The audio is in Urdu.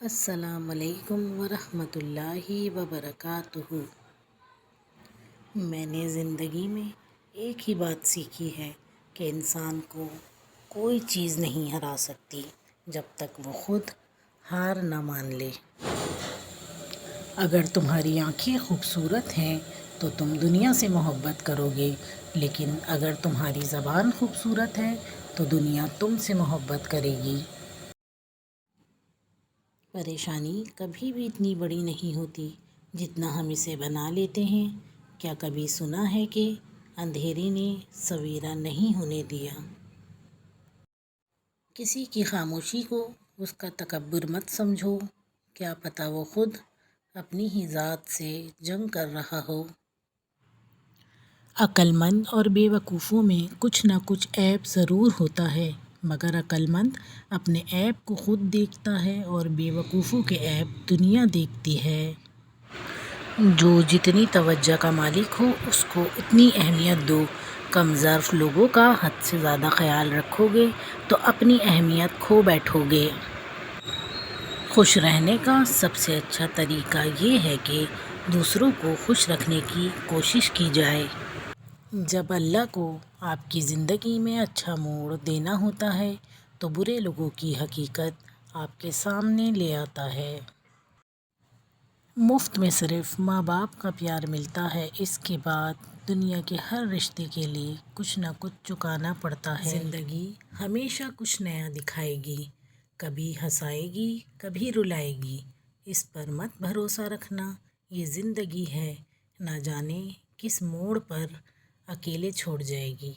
السلام علیکم ورحمۃ اللہ وبرکاتہ۔ میں نے زندگی میں ایک ہی بات سیکھی ہے کہ انسان کو کوئی چیز نہیں ہرا سکتی جب تک وہ خود ہار نہ مان لے۔ اگر تمہاری آنکھیں خوبصورت ہیں تو تم دنیا سے محبت کرو گے، لیکن اگر تمہاری زبان خوبصورت ہے تو دنیا تم سے محبت کرے گی۔ پریشانی کبھی بھی اتنی بڑی نہیں ہوتی جتنا ہم اسے بنا لیتے ہیں۔ کیا کبھی سنا ہے کہ اندھیرے نے سویرا نہیں ہونے دیا؟ کسی کی خاموشی کو اس کا تکبر مت سمجھو، کیا پتہ وہ خود اپنی ہی ذات سے جنگ کر رہا ہو۔ عقل مند اور بے وقوفوں میں کچھ نہ کچھ عیب ضرور ہوتا ہے، مگر عقل مند اپنے عیب کو خود دیکھتا ہے اور بے وقوفوں کے عیب دنیا دیکھتی ہے۔ جو جتنی توجہ کا مالک ہو اس کو اتنی اہمیت دو۔ کم ظرف لوگوں کا حد سے زیادہ خیال رکھو گے تو اپنی اہمیت کھو بیٹھو گے۔ خوش رہنے کا سب سے اچھا طریقہ یہ ہے کہ دوسروں کو خوش رکھنے کی کوشش کی جائے۔ جب اللہ کو آپ کی زندگی میں اچھا موڑ دینا ہوتا ہے تو برے لوگوں کی حقیقت آپ کے سامنے لے آتا ہے۔ مفت میں صرف ماں باپ کا پیار ملتا ہے، اس کے بعد دنیا کے ہر رشتے کے لیے کچھ نہ کچھ چکانا پڑتا ہے۔ زندگی ہمیشہ کچھ نیا دکھائے گی، کبھی ہنسائے گی کبھی رلائے گی۔ اس پر مت بھروسہ رکھنا، یہ زندگی ہے، نہ جانے کس موڑ پر اکیلے چھوڑ جائے گی۔